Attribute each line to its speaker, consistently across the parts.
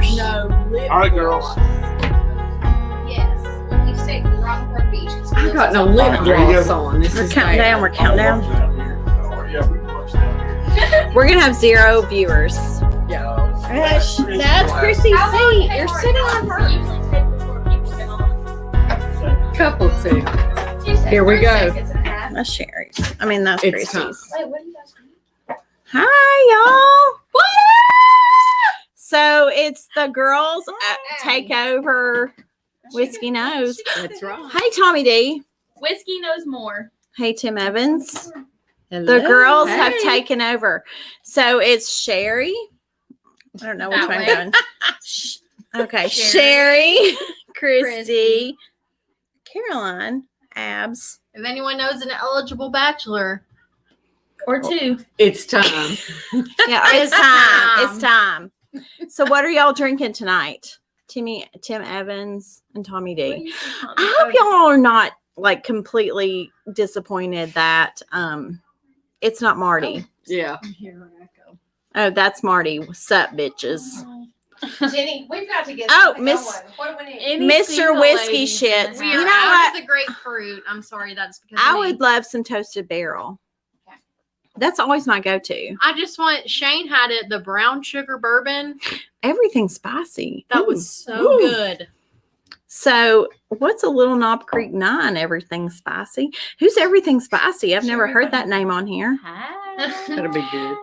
Speaker 1: harsh.
Speaker 2: All right, girls.
Speaker 3: Yes. You say Rockport Beach.
Speaker 1: I got no lip gloss on. This
Speaker 4: We're
Speaker 1: is
Speaker 4: counting
Speaker 1: bad.
Speaker 4: down. We're counting down.
Speaker 2: Yeah, we can watch down here.
Speaker 4: We're gonna have 0 viewers.
Speaker 1: Yeah.
Speaker 4: Gosh, that's Chrissy's seat. You're sitting on her.
Speaker 1: Couple seconds.
Speaker 3: 2 seconds.
Speaker 1: Here we
Speaker 3: 3
Speaker 1: go.
Speaker 3: seconds and a half.
Speaker 4: That's Sherry's. I mean, that's
Speaker 1: It's
Speaker 4: Chrissy's.
Speaker 3: Wait, what are you guys doing?
Speaker 4: Hi, y'all. So it's the girls take over Whiskey Knows.
Speaker 1: That's right.
Speaker 4: Hey, Tommy D.
Speaker 3: Whiskey knows more.
Speaker 4: Hey, Tim Evans.
Speaker 1: Hello.
Speaker 4: The girls have
Speaker 1: Hey.
Speaker 4: taken over. So it's Sherry. I don't know which
Speaker 3: That
Speaker 4: way I'm
Speaker 3: way.
Speaker 4: going. Okay, Sherry, Christy, Caroline, Abs.
Speaker 3: If anyone knows an eligible bachelor or two,
Speaker 1: It's time.
Speaker 4: Yeah, it's time. It's time. So what are y'all drinking tonight? Tim Evans and Tommy D. I hope y'all are not like completely disappointed that it's not Marty.
Speaker 1: Yeah.
Speaker 4: Oh, that's Marty. What's up, bitches?
Speaker 3: Jenny, we've got to get.
Speaker 4: Oh,
Speaker 3: something
Speaker 4: Miss-
Speaker 3: going. What do we need?
Speaker 5: Any
Speaker 4: Mr.
Speaker 5: single
Speaker 4: Whiskey
Speaker 5: ladies in the
Speaker 4: Shits.
Speaker 5: house.
Speaker 3: We
Speaker 4: You
Speaker 3: are
Speaker 4: know
Speaker 3: out
Speaker 4: what?
Speaker 3: of the grapefruit. I'm sorry, that's because
Speaker 4: I
Speaker 3: of me.
Speaker 4: would love some toasted barrel. That's always my go-to.
Speaker 3: I just want. Shane had it. The brown sugar bourbon.
Speaker 4: Everything's spicy.
Speaker 3: That
Speaker 4: Ooh.
Speaker 3: was so
Speaker 4: Ooh.
Speaker 3: good.
Speaker 4: So, what's a Little Knob Creek 9? Everything spicy. Who's Everything Spicy? I've never heard that name on here.
Speaker 1: That'll be good.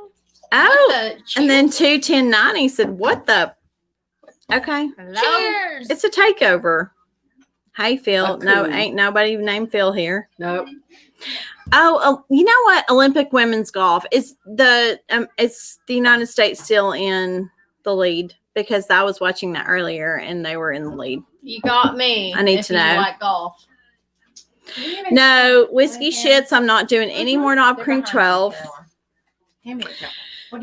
Speaker 4: Oh, and then 21090 said, "What the?" Okay,
Speaker 3: Cheers.
Speaker 4: it's a takeover. Hey, Phil.
Speaker 1: Oh,
Speaker 4: No,
Speaker 1: cool.
Speaker 4: ain't nobody named Phil here.
Speaker 1: Nope.
Speaker 4: Oh, you know what? Olympic women's golf is it's the United States still in the lead because I was watching that earlier and they were in the lead.
Speaker 3: You got me.
Speaker 4: I need
Speaker 3: if
Speaker 4: to
Speaker 3: you
Speaker 4: know.
Speaker 3: like golf.
Speaker 4: No, whiskey shits. I'm not doing any more Knob Creek 12.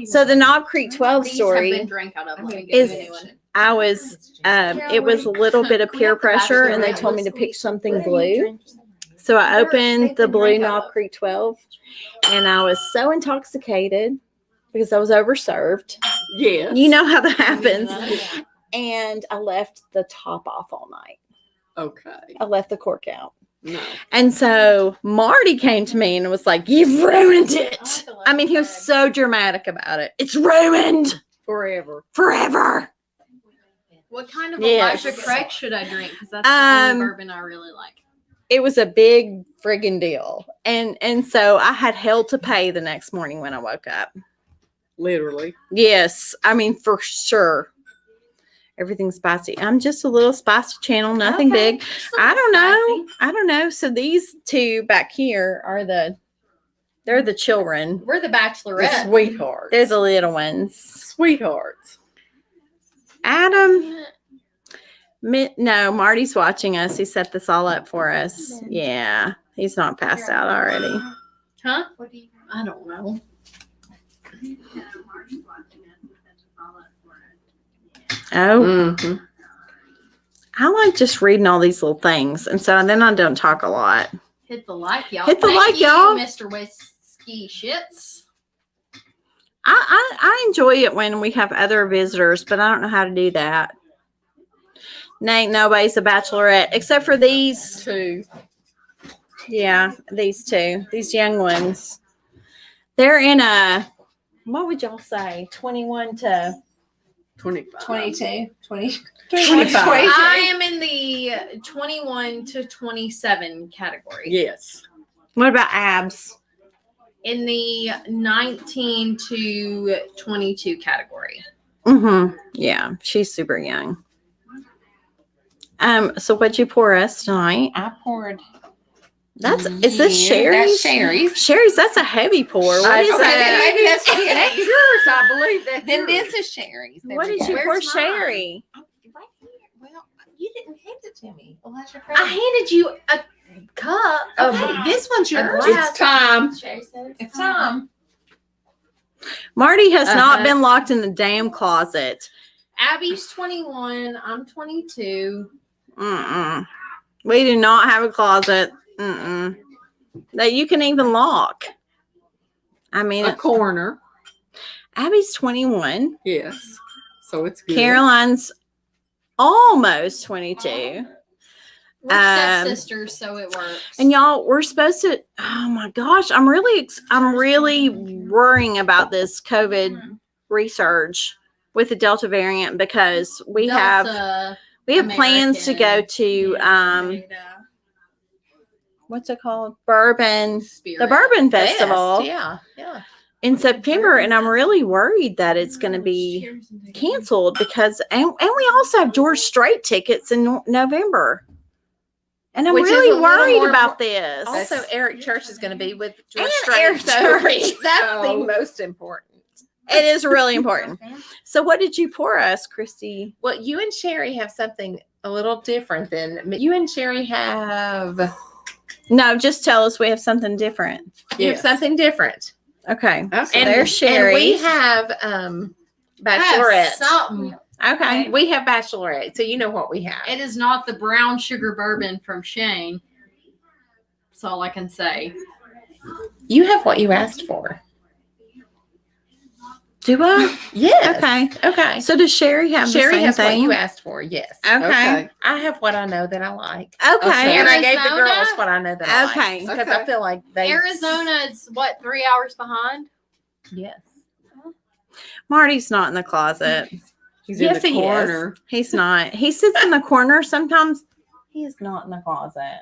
Speaker 4: So the Knob Creek 12
Speaker 3: These have been
Speaker 4: story
Speaker 3: drank out of. Let me get
Speaker 4: is
Speaker 3: you a new one.
Speaker 4: I was it was a little bit of peer pressure and they told me to pick something blue. So I opened the blue Knob Creek 12 and I was so intoxicated because I was overserved.
Speaker 1: Yes.
Speaker 4: You know how that happens. And I left the top off all night.
Speaker 1: Okay.
Speaker 4: I left the cork out.
Speaker 1: No.
Speaker 4: And so Marty came to me and was like, "You've ruined it." I mean, he was so dramatic about it. It's ruined
Speaker 1: Forever.
Speaker 4: forever.
Speaker 3: What kind of
Speaker 4: Yes.
Speaker 3: Elijah Craig should I drink? Because that's the only bourbon I really like.
Speaker 4: It was a big friggin' deal. And so I had hell to pay the next morning when I woke up.
Speaker 1: Literally.
Speaker 4: Yes. I mean, for sure. Everything's spicy. I'm just a little spicy channel, nothing
Speaker 3: Okay.
Speaker 4: big. I don't know. So these two back here are they're the children.
Speaker 3: We're the
Speaker 1: The
Speaker 3: Bachelorette.
Speaker 1: sweethearts.
Speaker 4: They're the little ones.
Speaker 1: Sweethearts.
Speaker 4: Adam. No, Marty's watching us. He set this all up for us. Yeah. He's not passed out already.
Speaker 3: Huh? I don't know.
Speaker 4: Oh,
Speaker 1: Mm-hmm.
Speaker 4: I like just reading all these little things. And so then I don't talk a lot.
Speaker 3: Hit the like, y'all.
Speaker 4: Hit the
Speaker 3: Thank
Speaker 4: like,
Speaker 3: you,
Speaker 4: y'all.
Speaker 3: Mr. Whiskey Shits.
Speaker 4: I enjoy it when we have other visitors, but I don't know how to do that. Ain't nobody's a bachelorette except for these.
Speaker 1: Two.
Speaker 4: Yeah, these two, these young ones. They're in a, what would y'all say? 21 to
Speaker 1: 25.
Speaker 5: 22, 20,
Speaker 1: 25.
Speaker 3: I am in the 21 to 27 category.
Speaker 1: Yes.
Speaker 4: what about Abs?
Speaker 3: In the 19 to 22 category.
Speaker 4: Mm-hmm. Yeah, she's super young. So what'd you pour us tonight?
Speaker 5: I poured.
Speaker 4: Is this
Speaker 5: here.
Speaker 4: Sherry's?
Speaker 5: That's Sherry's.
Speaker 4: Sherry's, that's a heavy pour. What is
Speaker 5: Okay, then
Speaker 4: that?
Speaker 5: maybe that's what it
Speaker 1: That's
Speaker 5: is.
Speaker 1: yours, I believe. That's
Speaker 5: Then
Speaker 1: yours.
Speaker 5: this is Sherry's. There
Speaker 4: What
Speaker 5: we
Speaker 4: did
Speaker 5: go.
Speaker 4: you pour
Speaker 3: Where's mine?
Speaker 4: Sherry?
Speaker 5: Right here. Well, you didn't hand it to me. Elijah
Speaker 3: I
Speaker 5: Craig.
Speaker 3: handed you a cup of
Speaker 5: Okay, this one's yours.
Speaker 3: glass.
Speaker 1: It's time.
Speaker 5: It's time.
Speaker 4: Marty has not
Speaker 1: Uh-huh.
Speaker 4: been locked in the damn closet.
Speaker 3: Abby's 21. I'm 22.
Speaker 4: Mm-mm. We do not have a closet. Mm-mm. That you can even lock. I mean,
Speaker 1: A corner.
Speaker 4: Abby's 21.
Speaker 1: Yes. So it's good.
Speaker 4: Caroline's almost 22.
Speaker 3: We're stepsisters, so it works.
Speaker 4: And y'all, we're supposed to. Oh my gosh, I'm really worrying about this COVID resurge with the Delta variant because we have plans to go to what's it called? The Bourbon Festival
Speaker 5: Yeah.
Speaker 4: in September, and I'm really worried that it's going to be canceled because and we also have George Strait tickets in November. And I'm
Speaker 5: Which is a
Speaker 4: really
Speaker 5: little
Speaker 4: worried
Speaker 5: more-
Speaker 4: about this.
Speaker 5: Also, Eric Church is going to be with George
Speaker 4: And
Speaker 5: Strait.
Speaker 4: Eric
Speaker 5: So
Speaker 4: Church.
Speaker 5: that's the
Speaker 1: Oh.
Speaker 5: most important.
Speaker 4: It is really important. So what did you pour us, Christy?
Speaker 5: Well, you and Sherry have something a little different than you and Sherry have.
Speaker 4: No, just tell us we have something different.
Speaker 5: You have
Speaker 1: Yes.
Speaker 5: something different.
Speaker 4: Okay.
Speaker 1: Okay.
Speaker 4: So there's Sherry.
Speaker 5: And we have bachelorette.
Speaker 3: Something.
Speaker 4: Okay.
Speaker 5: We have bachelorette, so you know what we have.
Speaker 3: It is not the brown sugar bourbon from Shane. That's all I can say.
Speaker 5: You have what you asked for.
Speaker 4: Do I?
Speaker 5: Yes.
Speaker 4: Okay.
Speaker 5: Okay.
Speaker 4: So does Sherry have
Speaker 5: Sherry
Speaker 4: the same
Speaker 5: has what
Speaker 4: thing?
Speaker 5: you asked for. Yes.
Speaker 4: Okay.
Speaker 5: I have what I know that I like.
Speaker 4: Okay.
Speaker 5: And I gave the
Speaker 3: Arizona?
Speaker 5: girls what I know that I
Speaker 4: Okay.
Speaker 5: like. Because I feel like they.
Speaker 3: Arizona is what, 3 hours behind?
Speaker 5: Yes.
Speaker 4: Marty's not in the closet.
Speaker 1: He's
Speaker 5: Yes,
Speaker 1: in the
Speaker 5: he is.
Speaker 1: corner.
Speaker 4: He's not. He sits in the corner sometimes. He is not in the closet.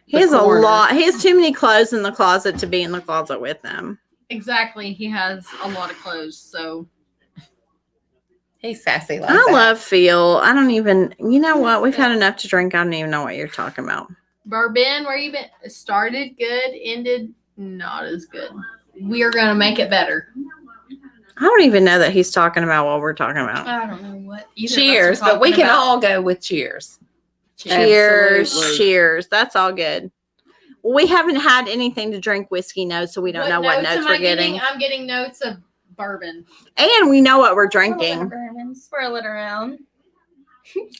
Speaker 4: He
Speaker 1: The
Speaker 4: has a
Speaker 1: corner.
Speaker 4: lot. He has too many clothes in the closet to be in the closet with them.
Speaker 3: Exactly. He has a lot of clothes, so.
Speaker 5: He's sassy like
Speaker 4: I
Speaker 5: that.
Speaker 4: love Phil. I don't even, you know what? We've had enough to drink. I don't even know what you're talking about.
Speaker 3: Bourbon, where you been? Started good, ended not as good. We are going to make it better.
Speaker 4: I don't even know that he's talking about what we're talking about.
Speaker 3: I don't know what. either of us are
Speaker 5: Cheers, but we
Speaker 3: talking
Speaker 5: can
Speaker 3: about.
Speaker 5: all go with cheers.
Speaker 4: Cheers.
Speaker 1: Absolutely.
Speaker 4: Cheers. That's all good. We haven't had anything to drink whiskey notes, so we don't know what notes
Speaker 3: am
Speaker 4: we're
Speaker 3: I
Speaker 4: getting.
Speaker 3: I'm getting notes of bourbon.
Speaker 4: And we know what we're drinking.
Speaker 6: Swirl it around.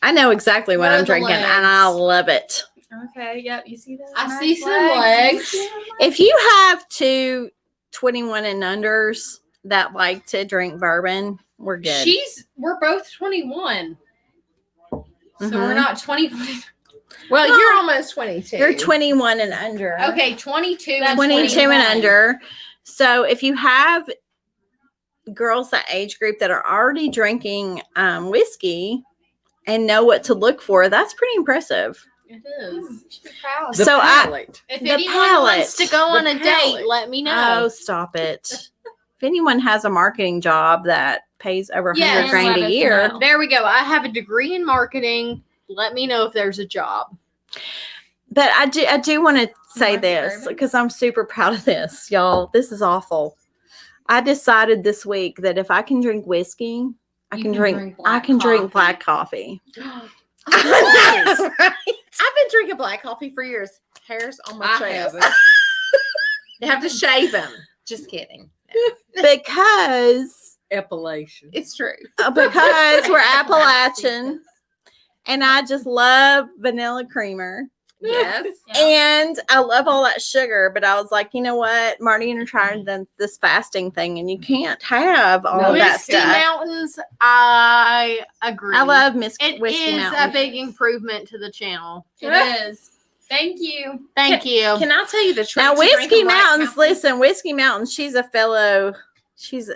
Speaker 4: I know exactly what
Speaker 3: What
Speaker 4: I'm
Speaker 3: are the
Speaker 4: drinking, and I
Speaker 3: legs?
Speaker 4: love it.
Speaker 6: Okay, yep, you see that?
Speaker 3: I
Speaker 6: Nice
Speaker 3: see some legs.
Speaker 4: If you have two 21 and unders that like to drink bourbon, we're good.
Speaker 3: We're both 21. So
Speaker 4: Mhm.
Speaker 3: we're not 21.
Speaker 5: Well, you're almost 22.
Speaker 4: You're 21 and under.
Speaker 3: Okay, 22. and
Speaker 4: 22 and
Speaker 3: 21.
Speaker 4: under. So if you have girls that age group that are already drinking whiskey and know what to look for, that's pretty impressive.
Speaker 3: It is.
Speaker 6: Proud.
Speaker 1: The
Speaker 4: So
Speaker 1: palate.
Speaker 3: If
Speaker 4: The
Speaker 3: anyone
Speaker 4: palate.
Speaker 3: wants to go on
Speaker 1: The
Speaker 3: a date,
Speaker 1: palate.
Speaker 3: let me
Speaker 4: Oh,
Speaker 3: know.
Speaker 4: stop it. If anyone has a marketing job that pays over 100
Speaker 3: Yes,
Speaker 4: grand
Speaker 6: let
Speaker 4: a
Speaker 6: us
Speaker 4: year,
Speaker 6: know.
Speaker 3: There we go. I have a degree in marketing. Let me know if there's a job.
Speaker 4: but I do want to say
Speaker 6: Market
Speaker 4: this
Speaker 6: bourbon?
Speaker 4: because I'm super proud of this, y'all. This is awful. I decided this week that if I can drink whiskey, I
Speaker 3: You
Speaker 4: can
Speaker 3: can
Speaker 4: drink
Speaker 3: drink
Speaker 4: I
Speaker 3: black
Speaker 4: can drink
Speaker 3: coffee.
Speaker 4: black coffee.
Speaker 5: I know, right? I've been drinking black coffee for years. Hairs on my
Speaker 1: I
Speaker 5: chest.
Speaker 1: haven't.
Speaker 5: You have to shave them. Just kidding.
Speaker 4: Because
Speaker 1: Epilation.
Speaker 5: It's true.
Speaker 4: we're Appalachian and I just love vanilla creamer.
Speaker 5: Yes.
Speaker 4: And I love all that sugar, but I was like, you know what? Marty and I tried this fasting thing, and you can't have all
Speaker 1: No,
Speaker 4: that
Speaker 3: Whiskey
Speaker 4: stuff.
Speaker 3: Mountains, I agree.
Speaker 4: I love
Speaker 3: it.
Speaker 4: Whiskey
Speaker 3: Is
Speaker 4: Mountain.
Speaker 3: a big improvement to the channel.
Speaker 6: It is. Thank you.
Speaker 3: Thank you.
Speaker 5: Can I tell you the truth?
Speaker 4: Now,
Speaker 5: to
Speaker 4: Whiskey
Speaker 5: drinking black
Speaker 4: Mountains,
Speaker 5: coffee?
Speaker 4: listen, Whiskey Mountains, she's a fellow. She's a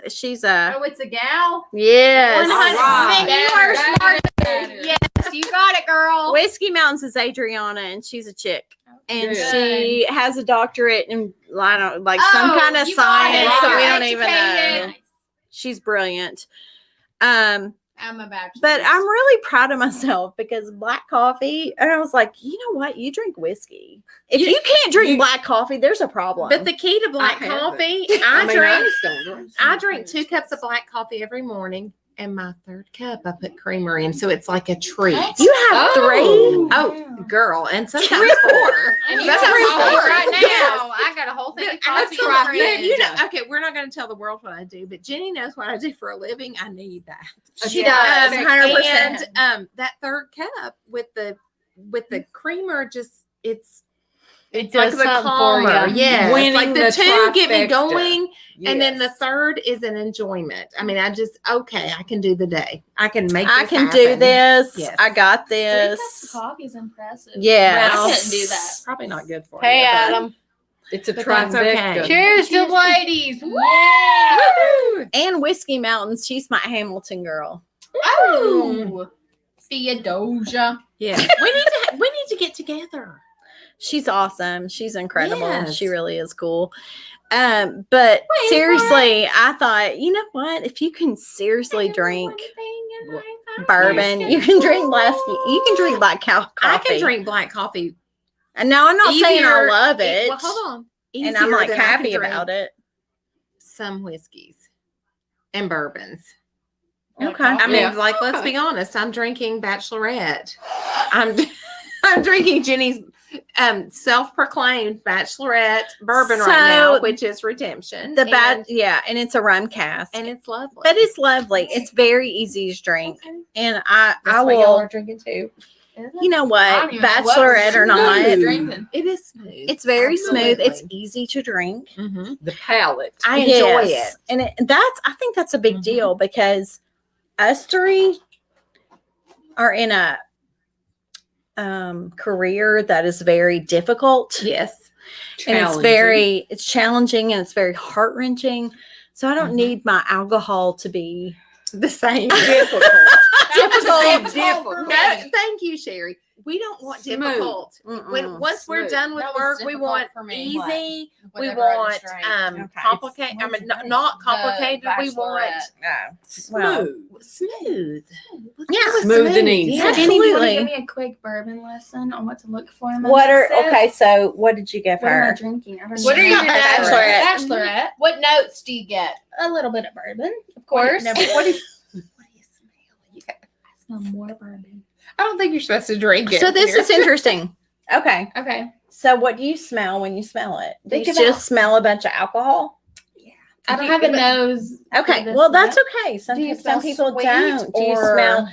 Speaker 3: Oh, it's a gal.
Speaker 4: yes.
Speaker 3: 100%.
Speaker 6: Better,
Speaker 3: You are
Speaker 6: better,
Speaker 3: smart.
Speaker 6: better.
Speaker 3: Yes, you got it, girl.
Speaker 4: Whiskey Mountains is Adriana, and she's a chick, and
Speaker 1: Good.
Speaker 4: she has a doctorate in I don't like some
Speaker 3: Oh,
Speaker 4: kind of
Speaker 3: you got
Speaker 4: science
Speaker 3: it.
Speaker 4: that we
Speaker 3: You're
Speaker 4: don't even know.
Speaker 3: educated.
Speaker 4: She's brilliant.
Speaker 3: I'm a bachelor.
Speaker 4: But I'm really proud of myself because black coffee, and I was like, you know what? You drink whiskey. If you can't drink black coffee, there's a problem.
Speaker 5: But the key to black
Speaker 1: I haven't.
Speaker 5: coffee,
Speaker 1: I
Speaker 5: I
Speaker 1: just don't drink.
Speaker 5: drink 2 cups of black coffee every morning, and my 3rd cup I put creamer in, so it's like a treat.
Speaker 4: you have
Speaker 1: Oh.
Speaker 5: Oh, girl, and sometimes 4.
Speaker 3: And you
Speaker 5: That's
Speaker 3: got
Speaker 5: how
Speaker 3: a whole
Speaker 5: we
Speaker 3: right
Speaker 5: work.
Speaker 3: now.
Speaker 5: Yes.
Speaker 3: I got a whole thing of
Speaker 5: And
Speaker 3: coffee
Speaker 5: that's
Speaker 3: right
Speaker 5: right.
Speaker 3: here.
Speaker 5: You know, okay, we're not going to tell the world what I do, but Jenny knows what I do for a living. I need that.
Speaker 3: She
Speaker 5: Yeah,
Speaker 3: does.
Speaker 5: 100%. That 3rd cup with the creamer, just it's
Speaker 1: It
Speaker 5: like
Speaker 1: does
Speaker 5: the
Speaker 1: something
Speaker 5: calmer.
Speaker 1: for you.
Speaker 5: Yes.
Speaker 1: Winning
Speaker 5: Like the two get me
Speaker 1: trifecta.
Speaker 5: going. And then the
Speaker 1: Yes.
Speaker 5: third is an enjoyment. I mean, I can do the day. I can make
Speaker 4: I
Speaker 5: this
Speaker 4: can do
Speaker 5: happen.
Speaker 4: this.
Speaker 5: Yes.
Speaker 4: I got
Speaker 6: 3 cups of
Speaker 4: this.
Speaker 6: coffee is impressive.
Speaker 4: Yes.
Speaker 6: I couldn't do that.
Speaker 5: Probably not good for
Speaker 1: Hey,
Speaker 5: you. but-
Speaker 1: Adam. It's a
Speaker 5: But that's okay.
Speaker 1: trifecta.
Speaker 3: Cheers to
Speaker 6: Cheers.
Speaker 3: ladies.
Speaker 6: Yeah.
Speaker 4: And Whiskey Mountains. She's my Hamilton girl.
Speaker 3: Oh, Theodosia.
Speaker 5: Yeah. we need to get together.
Speaker 4: She's awesome. She's incredible.
Speaker 5: Yes.
Speaker 4: She really is cool. But seriously, I thought, you know what? If you can seriously drink bourbon, you can drink you can drink black coffee.
Speaker 5: I can drink black coffee.
Speaker 4: And now I'm not saying I
Speaker 5: easier-
Speaker 4: love it.
Speaker 5: Well, hold on.
Speaker 4: And I'm
Speaker 5: Easier
Speaker 4: like
Speaker 5: than I can
Speaker 4: happy
Speaker 5: drink
Speaker 4: about it.
Speaker 5: Some whiskeys and bourbons.
Speaker 4: Okay.
Speaker 5: I mean,
Speaker 1: Yeah.
Speaker 5: like, let's be honest. I'm drinking Bachelorette. I'm drinking Jenny's self-proclaimed Bachelorette bourbon right now,
Speaker 4: So,
Speaker 5: which is Redemption.
Speaker 4: The bad,
Speaker 5: and,
Speaker 4: yeah, and it's a rum cask.
Speaker 5: and it's lovely.
Speaker 4: But it's lovely. It's very easy to drink.
Speaker 5: Okay.
Speaker 4: And I
Speaker 5: That's what y'all
Speaker 4: will,
Speaker 5: are drinking too.
Speaker 4: you know
Speaker 3: I
Speaker 4: what,
Speaker 3: don't even know what
Speaker 4: Bachelorette or
Speaker 3: we're
Speaker 4: not,
Speaker 3: drinking.
Speaker 5: It is smooth.
Speaker 4: it's very smooth. It's
Speaker 5: Absolutely.
Speaker 4: easy to drink.
Speaker 5: Mhm.
Speaker 1: The palate.
Speaker 5: I enjoy
Speaker 4: Yes.
Speaker 5: it.
Speaker 4: And I think that's a big
Speaker 5: Mhm.
Speaker 4: deal because us three are in a career that is very difficult.
Speaker 5: Yes.
Speaker 4: And it's challenging and it's very heart-wrenching. So I don't
Speaker 5: Mhm.
Speaker 4: need my alcohol to be
Speaker 5: The same.
Speaker 1: difficult.
Speaker 5: No, thank you, Sherry. We don't want
Speaker 1: Smooth.
Speaker 5: difficult.
Speaker 4: Mm-mm.
Speaker 5: Once we're
Speaker 1: Smooth.
Speaker 5: done with
Speaker 3: That was
Speaker 5: work, we
Speaker 3: difficult
Speaker 5: want
Speaker 3: for me.
Speaker 5: easy. We
Speaker 3: Whatever I
Speaker 5: want
Speaker 3: drank.
Speaker 4: Okay.
Speaker 5: complicated. I mean, not complicated. We want
Speaker 4: Well,
Speaker 5: smooth.
Speaker 4: yeah.
Speaker 1: Smooth and easy.
Speaker 5: Yeah.
Speaker 6: Jenny, do you want to
Speaker 4: Absolutely.
Speaker 6: give me a quick bourbon lesson on what to look for in my
Speaker 4: What are
Speaker 6: next sip?
Speaker 4: okay? So what did you give
Speaker 6: What am I
Speaker 4: her?
Speaker 6: drinking? I don't
Speaker 3: What are
Speaker 6: know.
Speaker 3: your
Speaker 4: Bachelorette.
Speaker 6: Bachelorette.
Speaker 3: What notes do you get?
Speaker 6: A little bit of bourbon, of course.
Speaker 5: What do you smell?
Speaker 6: I smell more bourbon.
Speaker 5: I don't think you're supposed to drink it.
Speaker 4: So this is interesting. Okay.
Speaker 6: Okay.
Speaker 4: So what do you smell when you smell it? Do you
Speaker 5: Think
Speaker 4: just
Speaker 5: about-
Speaker 4: smell a bunch of alcohol?
Speaker 6: I don't have a nose.
Speaker 4: Okay.
Speaker 6: for this
Speaker 4: Well, that's
Speaker 6: yet.
Speaker 4: okay. Some,
Speaker 5: Do you
Speaker 4: some
Speaker 5: smell
Speaker 4: people
Speaker 5: sweet
Speaker 4: don't. Do you
Speaker 5: or-
Speaker 4: smell?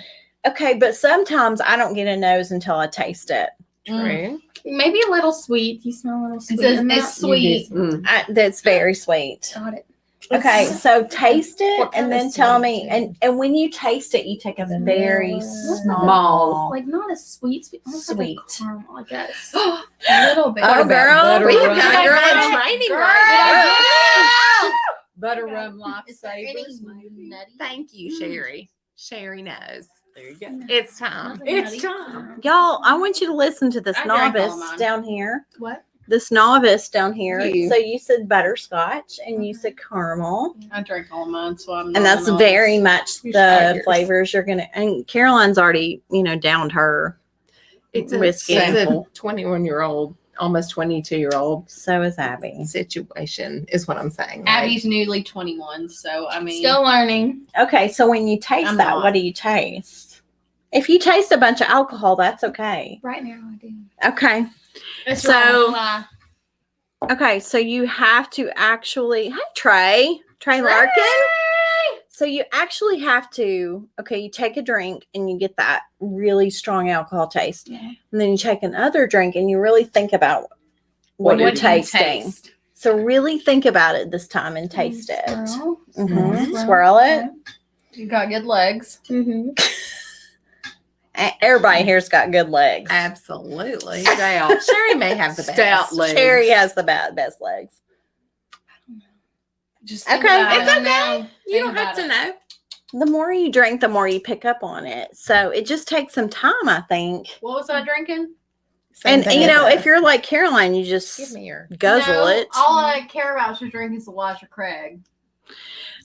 Speaker 4: Okay, but sometimes I don't get a nose until I taste it.
Speaker 5: True.
Speaker 6: Maybe a little sweet. You smell a little sweet.
Speaker 3: It's,
Speaker 6: in that?
Speaker 3: it's sweet.
Speaker 1: Mm.
Speaker 4: That's very sweet.
Speaker 6: Got it.
Speaker 4: Okay, so taste it
Speaker 5: What kind
Speaker 4: and
Speaker 5: of
Speaker 4: then tell
Speaker 5: sweet?
Speaker 4: me. And when you taste it, you take a very small.
Speaker 6: Like not a sweet, almost
Speaker 4: Sweet.
Speaker 6: like a caramel, I guess. A little bit.
Speaker 4: Oh, girl,
Speaker 1: butter
Speaker 4: we
Speaker 1: rum?
Speaker 4: got
Speaker 5: Girl,
Speaker 4: girl.
Speaker 5: in training
Speaker 3: Girl.
Speaker 5: right
Speaker 1: Butter rum
Speaker 3: Is there any
Speaker 1: lifesavers. maybe?
Speaker 5: now.
Speaker 3: nutty?
Speaker 5: Thank you, Sherry. Sherry knows.
Speaker 1: There you go.
Speaker 5: It's time.
Speaker 6: Nothing
Speaker 1: It's
Speaker 6: nutty.
Speaker 1: time.
Speaker 4: Y'all, I want you to listen to this
Speaker 3: I drank all
Speaker 4: novice
Speaker 3: mine.
Speaker 4: down here.
Speaker 6: What?
Speaker 4: This novice down here.
Speaker 1: You.
Speaker 4: So you said butterscotch and you said caramel.
Speaker 3: I drank all mine, so I'm.
Speaker 4: And that's
Speaker 3: not
Speaker 4: very much
Speaker 5: You
Speaker 4: the
Speaker 5: tried yours.
Speaker 4: flavors you're gonna. And Caroline's already, downed her.
Speaker 5: It's
Speaker 4: Whiskey.
Speaker 5: It's a
Speaker 1: Sample.
Speaker 5: 21-year-old, almost 22-year-old
Speaker 4: So is Abby.
Speaker 5: situation, is what I'm saying. right?
Speaker 3: Abby's newly 21, so I mean,
Speaker 6: Still learning.
Speaker 4: Okay, so when you taste
Speaker 3: I'm
Speaker 4: that,
Speaker 3: not.
Speaker 4: what do you taste? If you taste a bunch of alcohol, that's okay.
Speaker 6: Right now, I do.
Speaker 4: Okay.
Speaker 6: It's
Speaker 4: So-
Speaker 6: wrong, lie.
Speaker 4: Okay, so you have to actually, hey Trey Larkin. So you actually have to, okay, you take a drink and you get that really strong alcohol taste.
Speaker 6: Yeah.
Speaker 4: And then you take another drink and you really think about what
Speaker 1: What
Speaker 4: you're
Speaker 1: did you
Speaker 4: tasting.
Speaker 3: taste?
Speaker 4: So really think about it this time and taste it.
Speaker 6: Swirl.
Speaker 4: Mhm. Swirl it.
Speaker 3: You got good legs.
Speaker 6: Mm-hmm.
Speaker 4: Everybody here's got good legs.
Speaker 5: Absolutely.
Speaker 1: Stout.
Speaker 5: Sherry may have the
Speaker 1: Stout
Speaker 5: best.
Speaker 1: legs.
Speaker 4: Sherry has the best legs.
Speaker 3: Just
Speaker 4: Okay,
Speaker 5: it's
Speaker 3: it.
Speaker 5: okay. You
Speaker 3: Think
Speaker 5: don't have
Speaker 3: about
Speaker 5: to know.
Speaker 4: The more you drink, the more you pick up on it. So it just takes some time, I think.
Speaker 3: What was I drinking?
Speaker 5: Same
Speaker 4: And
Speaker 5: thing
Speaker 4: you know,
Speaker 5: as
Speaker 4: if
Speaker 5: us.
Speaker 4: you're like Caroline, you
Speaker 5: Give
Speaker 4: just
Speaker 5: me your.
Speaker 4: guzzle
Speaker 3: No,
Speaker 4: it.
Speaker 3: All I care about is drinking is Elijah Craig.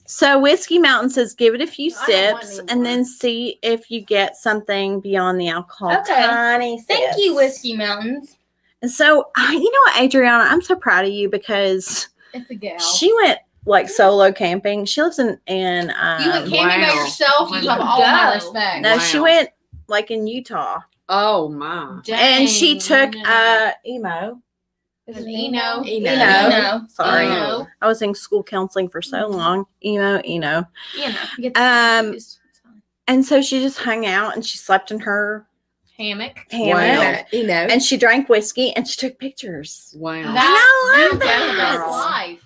Speaker 4: So Whiskey Mountain says give it a few
Speaker 3: I don't want
Speaker 4: sips
Speaker 3: any
Speaker 4: and
Speaker 3: more.
Speaker 4: then see if you get something beyond the alcohol.
Speaker 6: Okay.
Speaker 4: Tiny sips.
Speaker 6: Thank you, Whiskey Mountains.
Speaker 4: And so, you know what, Adriana, I'm so proud of you because
Speaker 3: It's a gal.
Speaker 4: she went like solo camping. She lives in
Speaker 3: you went camping by
Speaker 1: Wow.
Speaker 3: yourself. You have
Speaker 1: Wow.
Speaker 3: all my
Speaker 6: Go.
Speaker 3: respect.
Speaker 4: no, she
Speaker 1: Wow.
Speaker 4: went like in Utah.
Speaker 1: Oh my.
Speaker 4: And she took
Speaker 3: Dang.
Speaker 4: emo.
Speaker 3: Is it Eno?
Speaker 5: Eno.
Speaker 6: Eno.
Speaker 4: Sorry.
Speaker 3: Eno.
Speaker 4: I was in school counseling for so long. Emo.
Speaker 6: You know, get
Speaker 4: Um,
Speaker 6: confused. It's fine.
Speaker 4: And so she just hung out and she slept in her
Speaker 3: Hammock.
Speaker 4: And she drank whiskey and she took pictures.
Speaker 1: Wow.
Speaker 3: That's
Speaker 4: love
Speaker 3: that's
Speaker 4: that.
Speaker 3: life.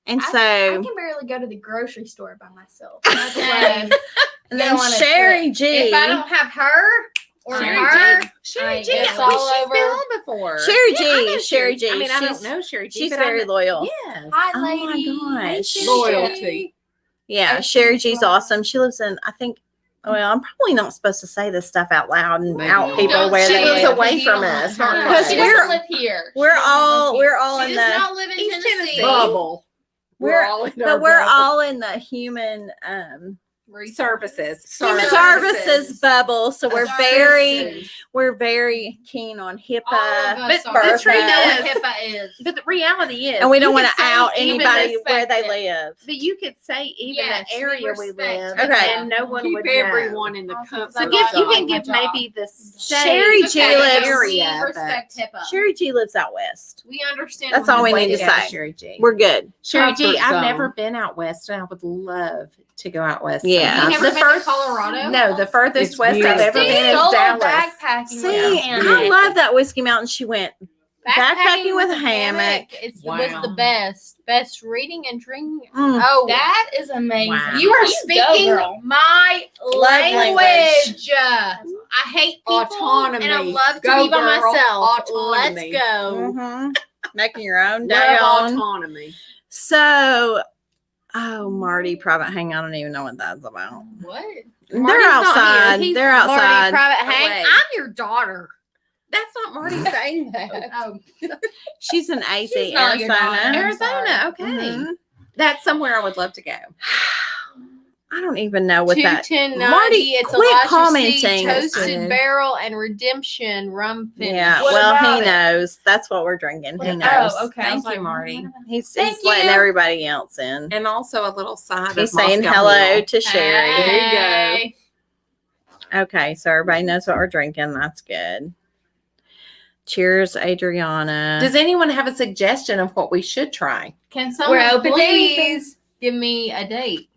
Speaker 4: And
Speaker 6: I
Speaker 4: so,
Speaker 6: can barely go to the grocery store by myself.
Speaker 3: Same.
Speaker 4: and then
Speaker 6: go on a
Speaker 4: Sherry G.
Speaker 3: If I don't have her or
Speaker 5: Sherry
Speaker 3: her,
Speaker 5: Sherry G.
Speaker 3: It's
Speaker 5: She's
Speaker 3: all
Speaker 5: been
Speaker 3: over.
Speaker 5: on before.
Speaker 4: Sherry
Speaker 5: Yeah,
Speaker 4: G.
Speaker 5: I know
Speaker 4: Sherry G.
Speaker 5: I mean, I
Speaker 4: She's-
Speaker 5: don't know Sherry G.
Speaker 4: She's
Speaker 5: but I
Speaker 4: very
Speaker 5: know-
Speaker 4: loyal.
Speaker 5: Yes.
Speaker 6: Hi,
Speaker 4: Oh
Speaker 6: lady.
Speaker 4: my gosh.
Speaker 1: Loyalty.
Speaker 4: Yeah,
Speaker 6: Hey,
Speaker 4: Sherry
Speaker 6: she's
Speaker 4: G's
Speaker 6: loyal.
Speaker 4: awesome. She lives in, I think, well, I'm probably not supposed to say this stuff out loud and
Speaker 1: Maybe
Speaker 4: out
Speaker 1: not.
Speaker 4: people
Speaker 3: Don't
Speaker 4: where
Speaker 3: say
Speaker 4: they
Speaker 5: She lives
Speaker 4: live.
Speaker 5: away
Speaker 3: You don't
Speaker 5: from
Speaker 3: want
Speaker 5: us,
Speaker 3: her.
Speaker 5: not
Speaker 4: Because
Speaker 3: She
Speaker 5: close.
Speaker 3: doesn't live here.
Speaker 4: We're all
Speaker 3: She
Speaker 4: in
Speaker 3: does
Speaker 4: the
Speaker 3: not live in
Speaker 5: East
Speaker 3: Tennessee.
Speaker 5: Tennessee.
Speaker 1: Bubble.
Speaker 4: We're-
Speaker 1: all in
Speaker 4: but
Speaker 1: our
Speaker 4: we're
Speaker 1: bubble.
Speaker 4: all in the human
Speaker 5: Services.
Speaker 4: services bubble. So we're very keen on
Speaker 3: All of
Speaker 4: HIPAA.
Speaker 3: us
Speaker 5: But
Speaker 3: are.
Speaker 5: the truth
Speaker 3: We know
Speaker 5: is-
Speaker 3: what HIPAA is.
Speaker 5: But the reality is,
Speaker 4: And we don't
Speaker 5: you
Speaker 4: want
Speaker 5: could
Speaker 4: to
Speaker 5: say
Speaker 4: out
Speaker 5: even
Speaker 4: anybody
Speaker 5: the-
Speaker 4: where they
Speaker 3: respect it.
Speaker 4: live.
Speaker 5: But you could say even
Speaker 3: Yes,
Speaker 5: the
Speaker 3: we
Speaker 5: area we
Speaker 3: respect
Speaker 5: live,
Speaker 3: it.
Speaker 4: Okay.
Speaker 5: and no one
Speaker 1: Keep
Speaker 5: would know.
Speaker 1: everyone in the
Speaker 6: Also,
Speaker 1: comfort
Speaker 5: So
Speaker 6: I
Speaker 5: give, you
Speaker 1: zone.
Speaker 5: can give
Speaker 3: job.
Speaker 5: maybe the
Speaker 4: Sherry
Speaker 5: state
Speaker 4: G
Speaker 3: Okay,
Speaker 4: lives-
Speaker 5: area,
Speaker 3: we respect
Speaker 5: but-
Speaker 3: HIPAA.
Speaker 4: Sherry G lives out west.
Speaker 3: We understand.
Speaker 4: That's all we
Speaker 5: Way
Speaker 4: need to
Speaker 5: go,
Speaker 4: say.
Speaker 5: Sherry G.
Speaker 4: We're good.
Speaker 5: Sherry G.
Speaker 1: Comfort
Speaker 5: I've
Speaker 1: zone.
Speaker 5: never been out west, and I would love to go out west.
Speaker 4: Yeah.
Speaker 5: sometime.
Speaker 3: You never been to Colorado?
Speaker 5: No, the furthest
Speaker 1: It's
Speaker 5: west I've ever
Speaker 1: beautiful.
Speaker 5: been is
Speaker 3: Solo
Speaker 5: Dallas.
Speaker 3: backpacking.
Speaker 4: See,
Speaker 3: with a
Speaker 4: I
Speaker 3: hammock.
Speaker 4: love that Whiskey Mountain. She went backpacking with a hammock.
Speaker 3: It was
Speaker 1: Wow.
Speaker 3: the best reading and drinking.
Speaker 4: Mm.
Speaker 3: Oh,
Speaker 6: That is amazing.
Speaker 5: Wow.
Speaker 3: you are
Speaker 6: go,
Speaker 3: speaking
Speaker 6: girl.
Speaker 3: my language. I hate people
Speaker 1: Autonomy.
Speaker 3: and I love to
Speaker 1: Go,
Speaker 3: be by
Speaker 1: girl.
Speaker 3: myself.
Speaker 1: Autonomy.
Speaker 3: Let's go.
Speaker 4: Mhm. Making your own
Speaker 1: Love
Speaker 4: down.
Speaker 1: autonomy.
Speaker 4: So, oh, Marty Private Hang. I don't even know what that's about.
Speaker 3: What?
Speaker 4: They're
Speaker 5: Marty's not here.
Speaker 4: outside.
Speaker 5: He's
Speaker 4: They're
Speaker 3: Marty,
Speaker 4: outside.
Speaker 3: private hang.
Speaker 5: Away.
Speaker 3: I'm your daughter.
Speaker 5: That's not Marty saying that.
Speaker 3: Oh,
Speaker 4: She's in AZ,
Speaker 3: She's not your daughter.
Speaker 4: Arizona.
Speaker 5: Arizona, okay.
Speaker 4: Mhm.
Speaker 5: That's somewhere I would love to go.
Speaker 4: I don't even know what that.
Speaker 3: 21090.
Speaker 4: Marty,
Speaker 3: It's
Speaker 4: quit
Speaker 3: Elijah
Speaker 4: commenting.
Speaker 3: C, Toasted
Speaker 5: Good.
Speaker 3: Barrel and Redemption rum finish.
Speaker 4: Yeah,
Speaker 6: What
Speaker 4: well,
Speaker 6: about
Speaker 4: he
Speaker 6: it?
Speaker 4: knows. That's what we're drinking. He
Speaker 6: Oh,
Speaker 4: knows.
Speaker 6: okay. I
Speaker 5: Thank
Speaker 6: was like,
Speaker 5: you, Marty.
Speaker 4: He's
Speaker 5: Thank
Speaker 4: letting
Speaker 5: you.
Speaker 4: everybody else in.
Speaker 5: And also a little side
Speaker 4: He's
Speaker 5: of
Speaker 4: saying
Speaker 5: Moscow
Speaker 4: hello
Speaker 5: Mule.
Speaker 4: to Sherry.
Speaker 1: There you go.
Speaker 3: Hey.
Speaker 4: Okay, so everybody knows what we're drinking. That's good. Cheers, Adriana.
Speaker 5: Does anyone have a suggestion of what we should try?
Speaker 3: Can someone
Speaker 6: We're open to
Speaker 3: please give me a date?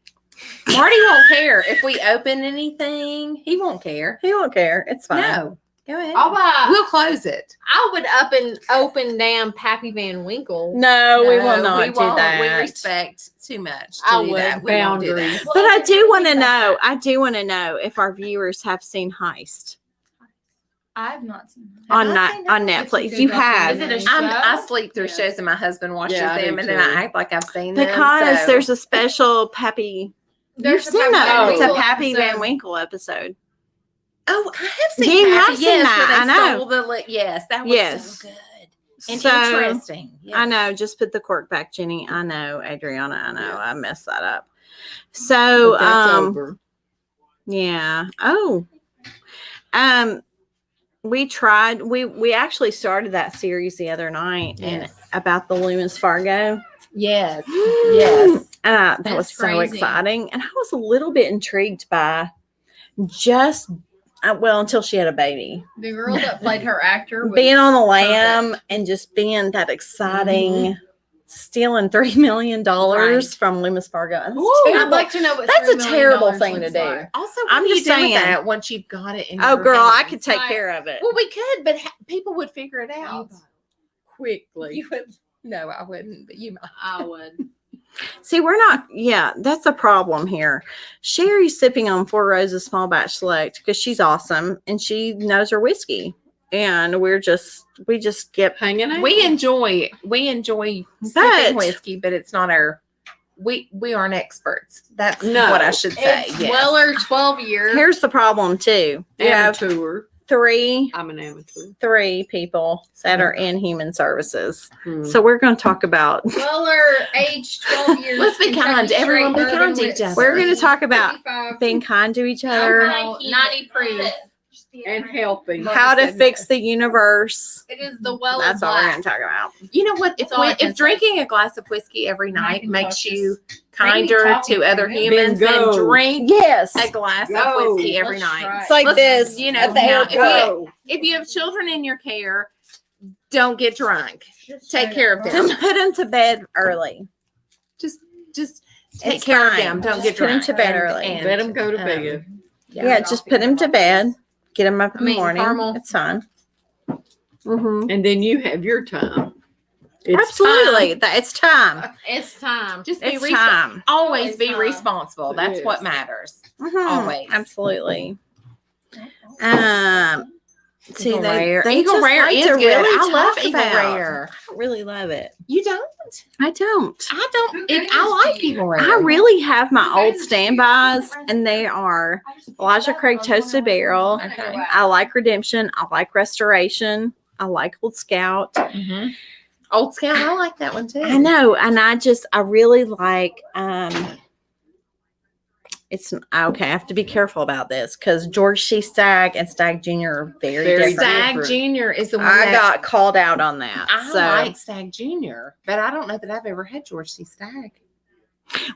Speaker 5: Marty won't care if we open anything. He won't care.
Speaker 4: He won't care. It's fine.
Speaker 5: No, go ahead.
Speaker 3: I'll buy.
Speaker 5: We'll close it.
Speaker 3: I would up and open damn Pappy Van Winkle.
Speaker 4: No, we will
Speaker 5: No,
Speaker 4: not
Speaker 5: we
Speaker 4: do
Speaker 5: won't.
Speaker 4: that.
Speaker 5: We respect too much. To
Speaker 3: I
Speaker 5: do
Speaker 3: would.
Speaker 5: that. We won't do
Speaker 1: Boundaries.
Speaker 5: that.
Speaker 4: But I do want to know. I do want to know if our viewers have seen Heist
Speaker 6: I've not seen that.
Speaker 4: on
Speaker 5: I
Speaker 4: not
Speaker 5: seen
Speaker 4: on
Speaker 3: that?
Speaker 4: Netflix.
Speaker 3: Is
Speaker 4: You
Speaker 3: it
Speaker 4: have
Speaker 3: a show?
Speaker 5: I sleep through
Speaker 3: Yeah.
Speaker 5: shows and my husband watches
Speaker 1: Yeah, I do
Speaker 5: them and then
Speaker 1: too.
Speaker 5: I act like I've seen them.
Speaker 4: because
Speaker 5: so-
Speaker 4: there's a special Pappy.
Speaker 3: There's
Speaker 4: You've seen that?
Speaker 1: Van
Speaker 4: It's a
Speaker 3: Winkle
Speaker 4: Pappy Van
Speaker 3: episode.
Speaker 4: Winkle episode.
Speaker 5: Oh, I have seen
Speaker 4: You
Speaker 5: Pappy,
Speaker 4: have seen
Speaker 5: yes,
Speaker 4: that,
Speaker 5: where they
Speaker 4: I know.
Speaker 5: stole yes, that was
Speaker 4: Yes.
Speaker 5: so good. And
Speaker 4: So
Speaker 5: interesting. Yes.
Speaker 4: I know. Just put the cork back, Jenny. I know, Adriana. I know. I messed that up. So
Speaker 1: But that's over.
Speaker 4: yeah. Oh. We actually started that series the other night and
Speaker 5: Yes.
Speaker 4: about the Loomis Fargo.
Speaker 5: Yes. Yes.
Speaker 4: That was
Speaker 3: That's
Speaker 4: so
Speaker 3: crazy.
Speaker 4: exciting. And I was a little bit intrigued by just well, until she had a baby.
Speaker 3: The girl that played her actor was
Speaker 4: Being on the lam
Speaker 3: perfect.
Speaker 4: and just being that exciting, stealing $3 million from Loomis Fargo. That's
Speaker 3: I'd
Speaker 4: terrible.
Speaker 3: like to know what
Speaker 4: That's
Speaker 3: $3
Speaker 4: a
Speaker 3: million
Speaker 4: terrible thing to
Speaker 3: looks
Speaker 4: do.
Speaker 3: like.
Speaker 5: Also,
Speaker 4: I'm
Speaker 5: what do
Speaker 4: just
Speaker 5: you do with
Speaker 4: saying.
Speaker 5: that once you've got it in
Speaker 4: Oh,
Speaker 5: your
Speaker 4: girl, I
Speaker 5: hands?
Speaker 4: could take
Speaker 3: Like-
Speaker 4: care of it.
Speaker 5: Well, we could, but people would figure it out.
Speaker 1: Quickly.
Speaker 5: You would. No, I wouldn't, but you might.
Speaker 3: I would.
Speaker 4: See, we're not. Yeah, that's a problem here. Sherry's sipping on Four Roses Small Batch Select because she's awesome and she knows her whiskey, and we just get.
Speaker 1: Hanging out.
Speaker 5: We enjoy
Speaker 4: But-
Speaker 5: sipping whiskey, but it's not our. We aren't experts. That's
Speaker 1: No.
Speaker 5: what I should say.
Speaker 3: It's
Speaker 5: Yes.
Speaker 3: Weller 12 years.
Speaker 4: Here's the problem too. You have
Speaker 1: Amateur.
Speaker 4: three
Speaker 1: I'm an amateur.
Speaker 4: people that are in human services.
Speaker 1: Hmm.
Speaker 4: So we're going to talk about.
Speaker 3: Weller, age 12 years.
Speaker 5: Let's be
Speaker 3: Kentucky
Speaker 5: kind. Everyone
Speaker 3: straight
Speaker 5: be kind
Speaker 3: bourbon
Speaker 5: to each
Speaker 3: with
Speaker 5: other.
Speaker 4: We're going to talk about
Speaker 3: 55.
Speaker 4: being kind to each other,
Speaker 3: Alcohol, 90 proof.
Speaker 1: And helping.
Speaker 4: how to fix the universe.
Speaker 3: It is the Weller
Speaker 4: That's all we're
Speaker 3: Black.
Speaker 4: going to talk about.
Speaker 5: You know what?
Speaker 3: That's all I can
Speaker 5: If drinking a glass of whiskey every
Speaker 3: Now I
Speaker 5: night
Speaker 3: can
Speaker 5: makes
Speaker 3: talk
Speaker 5: you
Speaker 3: this
Speaker 5: kinder
Speaker 3: talking
Speaker 5: to other
Speaker 3: for you.
Speaker 5: humans,
Speaker 1: Bingo.
Speaker 5: then drink
Speaker 4: Yes.
Speaker 5: a glass
Speaker 1: Go.
Speaker 5: of whiskey every
Speaker 3: Let's
Speaker 5: night.
Speaker 3: try
Speaker 4: It's like
Speaker 5: Let's-
Speaker 4: this.
Speaker 5: you know,
Speaker 4: at the
Speaker 5: now,
Speaker 4: airport.
Speaker 1: Go.
Speaker 5: If you have children in your care, don't get drunk. Take care of them.
Speaker 4: Just put them to bed early.
Speaker 5: Just take
Speaker 4: It's
Speaker 5: care
Speaker 4: fine.
Speaker 5: of them. Don't
Speaker 4: Just
Speaker 5: get
Speaker 4: put 'em
Speaker 5: drunk.
Speaker 4: to bed early.
Speaker 1: Let them go to bed.
Speaker 4: Yeah, just put them to bed. get them up in
Speaker 5: I mean,
Speaker 4: the morning.
Speaker 5: caramel.
Speaker 4: It's fine. Mm-hmm.
Speaker 1: And then you have your time. It's
Speaker 4: Absolutely. It's time.
Speaker 5: It's time. Just be
Speaker 4: It's
Speaker 5: responsible.
Speaker 4: time.
Speaker 5: Always be
Speaker 3: time.
Speaker 5: responsible. That's what
Speaker 1: Yes.
Speaker 5: matters.
Speaker 4: Mhm.
Speaker 5: Always.
Speaker 4: Absolutely. See,
Speaker 5: Eagle
Speaker 4: they,
Speaker 5: Rare.
Speaker 4: they
Speaker 5: Eagle
Speaker 4: just
Speaker 5: Rare
Speaker 4: like
Speaker 5: is
Speaker 4: to
Speaker 5: good.
Speaker 4: really
Speaker 5: I love
Speaker 4: talk
Speaker 5: Eagle
Speaker 4: about-
Speaker 5: Rare.
Speaker 4: I don't really love it.
Speaker 5: You don't?
Speaker 4: I don't.
Speaker 5: I don't. I like Eagle Rare.
Speaker 4: I really have my old standbys, and they are Elijah Craig Toasted Barrel.
Speaker 5: Okay.
Speaker 4: I like Redemption. I like Restoration. I like Old Scout.
Speaker 5: Mhm. Old Scout. I like that one too.
Speaker 4: I know, and I really like it's okay. I have to be careful about this because George C. Stagg and Stagg Jr. are very
Speaker 1: Very
Speaker 4: different.
Speaker 5: Stag
Speaker 1: different.
Speaker 5: Junior is the one
Speaker 4: I
Speaker 5: that
Speaker 4: got called out on that.
Speaker 5: I
Speaker 4: so,
Speaker 5: like Stag Junior, but I don't know that I've ever had George C. Stagg.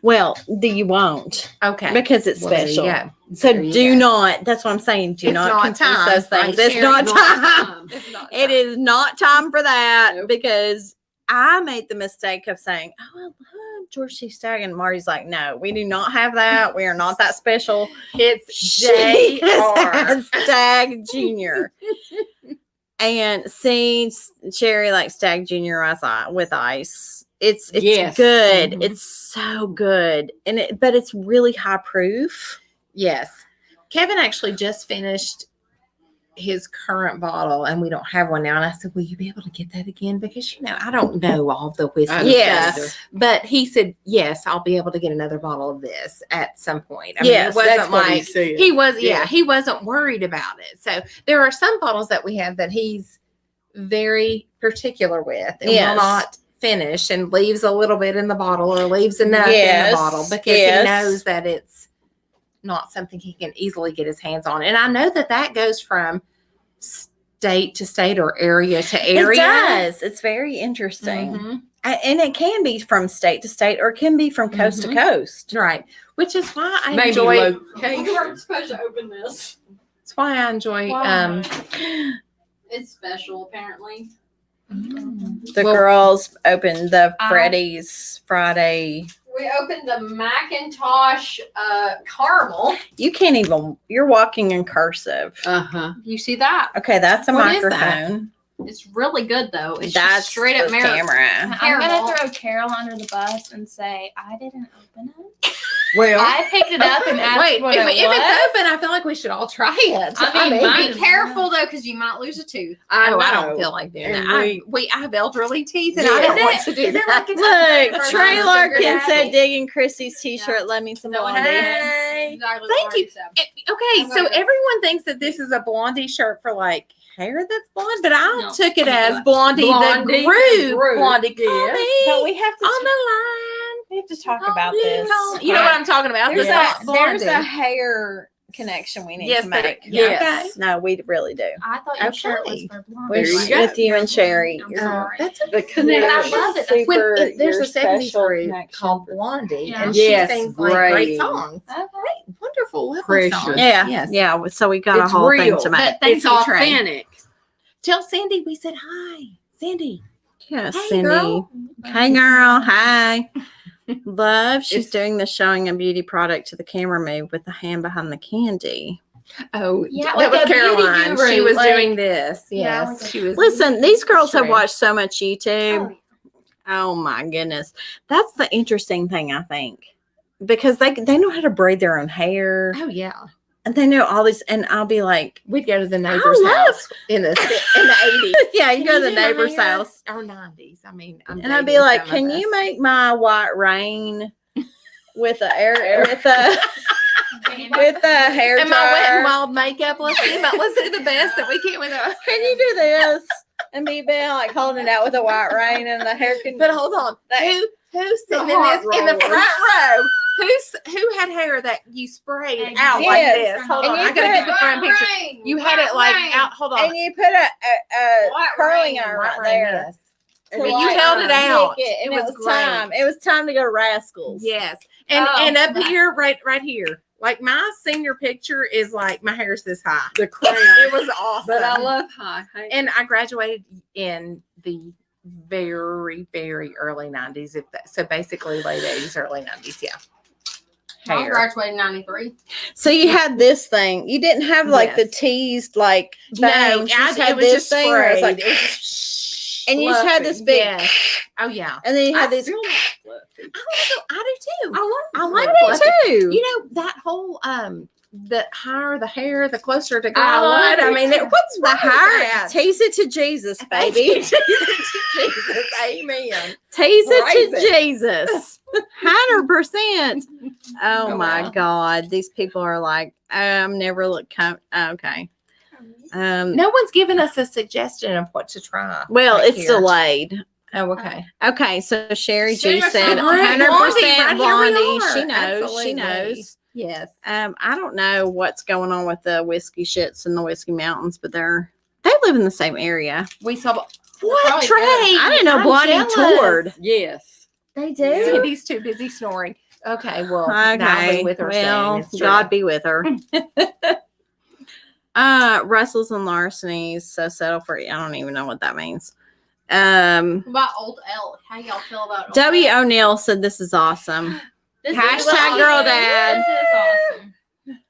Speaker 4: well, you won't
Speaker 5: Okay.
Speaker 4: because it's
Speaker 5: Well, there you
Speaker 4: special.
Speaker 5: go.
Speaker 4: So
Speaker 5: There you
Speaker 4: do
Speaker 5: go.
Speaker 4: not. That's what I'm saying. Do
Speaker 5: It's
Speaker 4: not
Speaker 5: not
Speaker 4: confuse
Speaker 5: time,
Speaker 4: those things.
Speaker 5: right,
Speaker 4: It's
Speaker 5: Sherry?
Speaker 4: not
Speaker 1: not
Speaker 4: time.
Speaker 1: time.
Speaker 5: It's not
Speaker 4: It
Speaker 5: time.
Speaker 4: is not time for that
Speaker 1: Nope.
Speaker 4: because I made the mistake of saying, "Oh, I love George C. Stagg," and Marty's like, "No, we do not have that. We are not that special."
Speaker 5: It's
Speaker 4: She
Speaker 5: J.R.
Speaker 4: has Stagg Jr. And see, Sherry likes Stagg Jr. with ice. It's
Speaker 1: Yes.
Speaker 4: good.
Speaker 1: Mhm.
Speaker 4: It's so good, and but it's really high proof.
Speaker 5: Yes. Kevin actually just finished his current bottle and we don't have one now. And I said, will you be able to get that again? Because, I don't know all the whiskey
Speaker 1: I
Speaker 5: stuff.
Speaker 4: Yes.
Speaker 5: But he said, yes, I'll be able to get another bottle of this at some point. I
Speaker 4: Yes,
Speaker 5: mean, it
Speaker 1: That's
Speaker 5: wasn't
Speaker 1: what he
Speaker 5: like
Speaker 1: said.
Speaker 5: he was,
Speaker 1: Yeah.
Speaker 5: he wasn't worried about it. So there are some bottles that we have that he's very particular with and
Speaker 4: Yes.
Speaker 5: will not finish and leaves a little bit in the bottle or leaves enough in
Speaker 4: Yes,
Speaker 5: the bottle because
Speaker 4: yes.
Speaker 5: he knows that it's not something he can easily get his hands on. And I know that goes from state to state or area to area.
Speaker 4: It does. It's very interesting.
Speaker 5: Mhm.
Speaker 4: And it can be from state to state or it can be from coast
Speaker 5: Mhm.
Speaker 4: to coast.
Speaker 5: Right. Which is why I
Speaker 1: Maybe
Speaker 5: enjoy
Speaker 1: location.
Speaker 3: You weren't supposed to open this.
Speaker 5: that's why I enjoy
Speaker 3: It's special, apparently.
Speaker 4: The
Speaker 5: Well-
Speaker 4: girls opened the
Speaker 3: I-
Speaker 4: Freddy's Friday.
Speaker 3: We opened the Macintosh caramel.
Speaker 4: You can't even, you're walking in cursive.
Speaker 1: Uh-huh.
Speaker 3: You see that?
Speaker 4: Okay, that's a
Speaker 5: What is that?
Speaker 4: microphone.
Speaker 3: It's really good though. It's
Speaker 4: That's
Speaker 3: just straight up
Speaker 4: the
Speaker 3: American.
Speaker 4: camera.
Speaker 6: I'm
Speaker 3: Caramel.
Speaker 6: gonna throw Carol under the bus and say I didn't open it.
Speaker 1: Well,
Speaker 6: I picked it up and asked
Speaker 5: Wait,
Speaker 6: what
Speaker 5: if
Speaker 6: it was.
Speaker 5: it's open, I feel like we should all try it.
Speaker 3: I mean,
Speaker 6: mine-
Speaker 3: be careful though, because you might lose a tooth.
Speaker 1: I
Speaker 5: Oh, I
Speaker 1: know.
Speaker 5: don't feel like doing
Speaker 1: And
Speaker 5: that. I have elderly teeth and
Speaker 1: Yeah.
Speaker 5: I don't
Speaker 1: Is
Speaker 5: want to do
Speaker 6: is it
Speaker 5: that.
Speaker 6: like a-
Speaker 4: Look,
Speaker 6: For
Speaker 4: Trey
Speaker 6: Sugar
Speaker 4: Larkin
Speaker 6: Daddy.
Speaker 4: said digging Chrissy's t-shirt,
Speaker 3: Yeah.
Speaker 4: let me some
Speaker 3: No one
Speaker 4: blondie.
Speaker 5: Hey.
Speaker 3: Exactly
Speaker 5: Thank
Speaker 3: what I
Speaker 5: you.
Speaker 3: said.
Speaker 5: Okay,
Speaker 3: I'm
Speaker 5: so
Speaker 3: gonna-
Speaker 5: everyone thinks that this is a blondie shirt for like hair that's blonde, but I
Speaker 3: No.
Speaker 5: took it as
Speaker 1: Blondie,
Speaker 5: blondie, the groove
Speaker 1: groove,
Speaker 5: blondie.
Speaker 1: yes.
Speaker 5: Call me
Speaker 4: But we have to
Speaker 5: on the line.
Speaker 4: we have to talk about this.
Speaker 5: You know what I'm talking about?
Speaker 4: There's,
Speaker 5: The soft
Speaker 4: there's a
Speaker 5: blondie.
Speaker 4: hair connection we need
Speaker 5: Yes,
Speaker 4: to
Speaker 5: there-
Speaker 4: make.
Speaker 1: yes.
Speaker 4: No, we really do.
Speaker 6: I thought your shirt was
Speaker 5: Okay.
Speaker 6: for blonde.
Speaker 1: There you
Speaker 4: With,
Speaker 1: go.
Speaker 4: with you and Sherry.
Speaker 6: I'm
Speaker 4: You're-
Speaker 6: sorry.
Speaker 5: That's
Speaker 1: The
Speaker 6: I
Speaker 1: connection.
Speaker 6: love it.
Speaker 4: super-
Speaker 5: when there's
Speaker 4: your
Speaker 5: a 70s
Speaker 4: special
Speaker 5: group
Speaker 4: connection.
Speaker 5: called Blondie,
Speaker 6: Yeah.
Speaker 5: and
Speaker 1: Yes,
Speaker 5: she sings like
Speaker 1: great.
Speaker 5: great songs.
Speaker 6: Okay.
Speaker 5: Wonderful, lovely
Speaker 1: Precious.
Speaker 5: songs.
Speaker 4: Yeah,
Speaker 5: Yes.
Speaker 4: yeah. So we got
Speaker 1: It's
Speaker 4: a whole
Speaker 1: real.
Speaker 4: thing to make.
Speaker 5: But thank
Speaker 1: It's
Speaker 5: you, Trey.
Speaker 1: authentic.
Speaker 5: Tell Sandy we said hi. Sandy.
Speaker 4: Yes,
Speaker 5: Hey,
Speaker 4: Cindy.
Speaker 5: girl.
Speaker 4: Hey, girl. Hi. Love. She's doing the showing a beauty product to the camera move with the hand behind the candy.
Speaker 5: Oh,
Speaker 6: Yeah,
Speaker 5: that
Speaker 6: like
Speaker 5: was
Speaker 6: a beauty
Speaker 5: Caroline. She
Speaker 6: guru,
Speaker 5: was
Speaker 6: like-
Speaker 5: doing this.
Speaker 6: Yeah,
Speaker 5: Yes,
Speaker 6: like a-
Speaker 5: she was.
Speaker 4: Listen, these girls have
Speaker 5: Sure.
Speaker 4: watched so much YouTube.
Speaker 6: Oh, yeah.
Speaker 4: Oh my goodness. That's the interesting thing, I think. Because they know how to braid their own hair
Speaker 5: Oh yeah,
Speaker 4: and they know all these and I'll be like,
Speaker 5: we'd go to the neighbor's
Speaker 4: love-
Speaker 5: house in the 80s.
Speaker 4: yeah, you
Speaker 5: Can
Speaker 4: go to the
Speaker 5: do my
Speaker 4: neighbor's
Speaker 5: hair?
Speaker 4: house.
Speaker 5: Or 90s. I mean,
Speaker 4: And I'd be like, "Can you make my white rain with a air with a with a hair
Speaker 5: And my wet and
Speaker 4: dryer?
Speaker 5: wild makeup? Let's do the best that we can with it.
Speaker 4: Can you do this?" And me being like holding it out with a white rain and the hair can
Speaker 5: But hold on, who's sitting in
Speaker 1: hot
Speaker 5: this in the
Speaker 1: rollers.
Speaker 5: front row? Who had hair that you sprayed
Speaker 6: And
Speaker 5: out
Speaker 4: yes.
Speaker 5: like this? Hold
Speaker 4: And
Speaker 5: on,
Speaker 4: you
Speaker 5: I gotta
Speaker 4: put
Speaker 5: get the front picture. You had it like out. Hold on,
Speaker 4: and you put a
Speaker 3: White
Speaker 4: curling
Speaker 3: rain,
Speaker 4: iron
Speaker 5: White
Speaker 4: right
Speaker 5: rain,
Speaker 4: there.
Speaker 5: yes.
Speaker 4: to,
Speaker 5: But you
Speaker 4: like,
Speaker 5: held it
Speaker 4: nick
Speaker 5: out.
Speaker 4: it, and
Speaker 5: It
Speaker 4: it
Speaker 5: was
Speaker 4: was
Speaker 5: great.
Speaker 4: time. It was time to go to Rascals.
Speaker 5: Yes, and
Speaker 3: Oh,
Speaker 5: up
Speaker 3: right.
Speaker 5: here, right here, like my senior picture is like my hair's this high.
Speaker 1: The crown.
Speaker 5: It was awesome.
Speaker 1: But I love high hair.
Speaker 5: And I graduated in the very, very early 90s. So basically late 80s, early 90s. Yeah.
Speaker 3: I
Speaker 5: hair.
Speaker 3: graduated in 93.
Speaker 4: So you had this thing. You didn't have like the
Speaker 5: Yes.
Speaker 4: teased like
Speaker 5: No,
Speaker 4: bangs. You just
Speaker 5: it
Speaker 4: had
Speaker 5: was
Speaker 4: this
Speaker 5: just
Speaker 4: thing where it's
Speaker 5: sprayed.
Speaker 4: like,
Speaker 5: It was just
Speaker 4: and you just had this big,
Speaker 5: Yes. Oh yeah.
Speaker 4: and then you had these.
Speaker 1: still like fluffy.
Speaker 5: I do too.
Speaker 1: I
Speaker 5: I
Speaker 1: love
Speaker 5: like
Speaker 4: I
Speaker 5: fluffy.
Speaker 4: do too.
Speaker 5: You know that whole the higher the hair, the closer to God.
Speaker 1: I love
Speaker 5: I
Speaker 1: it.
Speaker 5: mean, what's
Speaker 4: the
Speaker 5: wrong with
Speaker 4: higher,
Speaker 5: that?
Speaker 4: tease it to Jesus,
Speaker 5: Thank
Speaker 4: baby.
Speaker 5: you, Jesus, amen.
Speaker 4: Tease it
Speaker 5: Praise
Speaker 4: to Jesus. 100%. Oh
Speaker 5: Oh,
Speaker 4: my
Speaker 5: wow.
Speaker 4: God. These people are like, I'm never okay.
Speaker 5: No one's given us a suggestion of what to try.
Speaker 4: Well,
Speaker 5: right
Speaker 4: it's
Speaker 5: here.
Speaker 4: delayed.
Speaker 5: Oh, okay.
Speaker 4: Okay, so Sherry G
Speaker 3: Seriously,
Speaker 4: said
Speaker 3: Blondie,
Speaker 4: 100%
Speaker 5: right here we
Speaker 4: Blondie.
Speaker 5: are.
Speaker 4: She knows. She
Speaker 5: Absolutely.
Speaker 4: knows.
Speaker 5: Yes.
Speaker 4: I don't know what's going on with the whiskey shits and the whiskey mountains, but they live in the same area.
Speaker 5: We saw
Speaker 3: What,
Speaker 5: what
Speaker 3: Trey?
Speaker 5: Trey?
Speaker 4: I didn't know
Speaker 5: I'm
Speaker 4: Blondie
Speaker 5: jealous.
Speaker 4: toured.
Speaker 1: Yes.
Speaker 4: They
Speaker 5: Cindy's too busy snoring. Okay, well, now
Speaker 4: Okay.
Speaker 5: be with her
Speaker 4: Well,
Speaker 5: saying it's true.
Speaker 4: God be with her. Rustles and larcenies. So settle for I don't even know what that means.
Speaker 3: What about Old Elk? How y'all feel about Old
Speaker 4: W.
Speaker 3: Elk?
Speaker 4: O'Neill said this is awesome.
Speaker 6: This
Speaker 4: Hashtag
Speaker 6: is awesome.
Speaker 4: girl dad.
Speaker 6: This is awesome.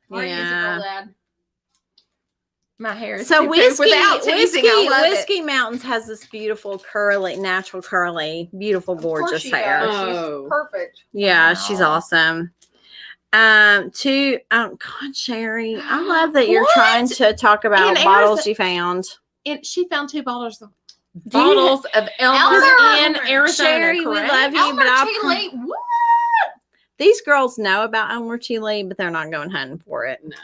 Speaker 3: Marty is a
Speaker 4: Yeah.
Speaker 3: girl dad.
Speaker 5: My hair is
Speaker 4: So
Speaker 5: too
Speaker 4: whiskey,
Speaker 5: without teasing, I love it.
Speaker 4: whiskey mountains has this beautiful curly, natural curly, beautiful,
Speaker 3: Of course
Speaker 4: gorgeous
Speaker 3: she
Speaker 4: hair.
Speaker 3: does.
Speaker 1: Oh.
Speaker 3: She's perfect.
Speaker 4: Yeah, she's
Speaker 5: Wow.
Speaker 4: awesome. God, Sherry, I love that you're
Speaker 5: What?
Speaker 4: trying to talk about
Speaker 5: In
Speaker 4: bottles
Speaker 5: Arizo-
Speaker 4: you found.
Speaker 5: And she found 2 bottles of
Speaker 4: Do you
Speaker 5: bottles of Elmer in
Speaker 3: Elmer.
Speaker 5: Arizona.
Speaker 4: Sherry, we
Speaker 5: correct?
Speaker 4: love you,
Speaker 3: Elmer
Speaker 4: but I'll
Speaker 3: T. Lee, what?
Speaker 4: these girls know about Elmer T. Lee, but they're not going hunting for it.
Speaker 1: No.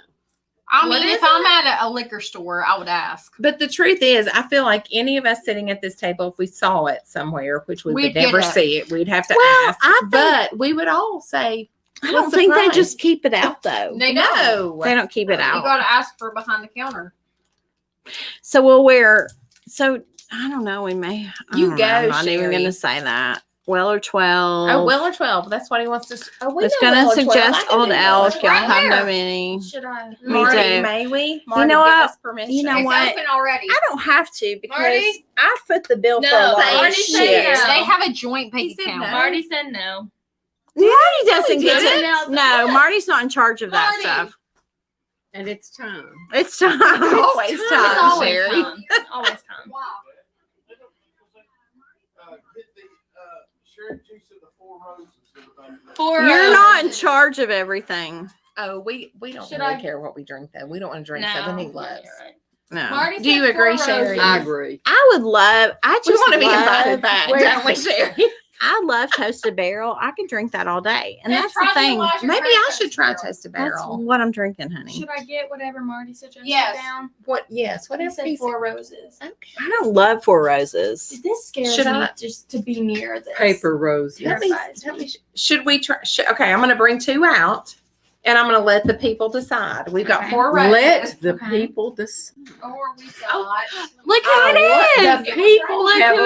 Speaker 3: I
Speaker 6: What
Speaker 3: mean,
Speaker 6: is
Speaker 3: if I'm at a liquor store, I would ask.
Speaker 5: But the truth is, I feel like any of us sitting at this table, if we saw it somewhere, which we
Speaker 3: We'd
Speaker 5: would never
Speaker 3: get it.
Speaker 5: see it, we'd have to
Speaker 4: Well,
Speaker 5: ask.
Speaker 4: I think-
Speaker 5: But we would all say,
Speaker 4: I don't
Speaker 5: What's the
Speaker 4: think they
Speaker 5: price?
Speaker 4: just keep it out though.
Speaker 3: They don't.
Speaker 5: no.
Speaker 4: They don't keep it
Speaker 3: You
Speaker 4: out.
Speaker 3: got to ask for behind the counter.
Speaker 4: So we'll wear. So I don't know. We may. I
Speaker 5: You
Speaker 4: don't know, I'm
Speaker 5: go,
Speaker 4: not even
Speaker 5: Sherry.
Speaker 4: going to say that. Weller 12.
Speaker 5: Oh, Weller 12. That's what he wants to. Oh, we
Speaker 4: It's
Speaker 5: know
Speaker 4: going to
Speaker 5: Weller 12.
Speaker 4: suggest
Speaker 5: I can
Speaker 4: Old
Speaker 5: do
Speaker 4: Elk.
Speaker 5: Weller
Speaker 4: Y'all
Speaker 3: Right
Speaker 4: have no
Speaker 3: there.
Speaker 4: many.
Speaker 6: Should I?
Speaker 4: Me
Speaker 5: Marty,
Speaker 4: too.
Speaker 5: may we? Marty,
Speaker 4: know
Speaker 5: give
Speaker 4: what?
Speaker 5: us permission.
Speaker 4: You know
Speaker 3: It's
Speaker 4: what?
Speaker 3: open already.
Speaker 4: I don't have to because
Speaker 3: Marty?
Speaker 4: I foot the bill for a
Speaker 6: No,
Speaker 4: lot of
Speaker 6: Marty
Speaker 4: this
Speaker 6: said
Speaker 4: shit.
Speaker 6: no.
Speaker 3: They have a joint
Speaker 5: He
Speaker 3: bank
Speaker 5: said
Speaker 3: account.
Speaker 5: no.
Speaker 6: Marty said no.
Speaker 4: Marty doesn't get
Speaker 6: didn't.
Speaker 4: it. No, Marty's not in charge of that
Speaker 3: Marty.
Speaker 4: stuff.
Speaker 1: And it's time.
Speaker 4: It's time.
Speaker 5: It's always
Speaker 6: It's
Speaker 5: time,
Speaker 6: always
Speaker 5: Sherry.
Speaker 6: time. Always time.
Speaker 3: Wow.
Speaker 2: Get the Sherry juice in the 4 roses.
Speaker 6: Four
Speaker 4: You're not in
Speaker 6: roses.
Speaker 4: charge of everything.
Speaker 5: Oh, we don't
Speaker 3: Should
Speaker 5: really
Speaker 3: I-
Speaker 5: care what we drink though. We don't want to drink
Speaker 6: No.
Speaker 5: something he
Speaker 6: Yeah,
Speaker 5: loves.
Speaker 6: you're right.
Speaker 4: No.
Speaker 3: Marty
Speaker 5: Do you
Speaker 3: said
Speaker 5: agree,
Speaker 3: 4
Speaker 5: Sherry?
Speaker 3: roses.
Speaker 1: I agree.
Speaker 4: I would love. I
Speaker 5: We
Speaker 4: just
Speaker 5: want to be
Speaker 4: love-
Speaker 5: invited back,
Speaker 3: Where-
Speaker 5: don't we, Sherry?
Speaker 4: I love Toasted Barrel. I could drink that all day, and
Speaker 3: Hey,
Speaker 4: that's
Speaker 3: try
Speaker 4: the
Speaker 3: the
Speaker 4: thing.
Speaker 3: Elijah
Speaker 5: Maybe
Speaker 3: Craig
Speaker 5: I should try
Speaker 3: Toasted
Speaker 5: Toasted
Speaker 4: That's
Speaker 5: Barrel.
Speaker 4: what I'm drinking, honey.
Speaker 6: Should I get whatever Marty suggested
Speaker 3: Yes.
Speaker 6: down?
Speaker 5: What? Yes.
Speaker 6: He
Speaker 5: Whatever.
Speaker 6: said
Speaker 5: he
Speaker 6: 4 roses.
Speaker 5: said.
Speaker 4: I don't love Four Roses.
Speaker 6: This scares
Speaker 5: Should
Speaker 6: me
Speaker 5: I-
Speaker 6: just to be near this.
Speaker 1: Paper roses.
Speaker 5: Let me,
Speaker 6: Terrifies
Speaker 5: let
Speaker 6: me.
Speaker 5: me, should we try? Okay, I'm going to bring 2 out, and I'm going to let the people decide. We've got
Speaker 3: Okay.
Speaker 5: 4 roses.
Speaker 1: Let the
Speaker 6: Okay.
Speaker 1: people decide.
Speaker 3: Or we got.
Speaker 4: Look who it is.
Speaker 1: The people
Speaker 4: Look
Speaker 1: have
Speaker 4: who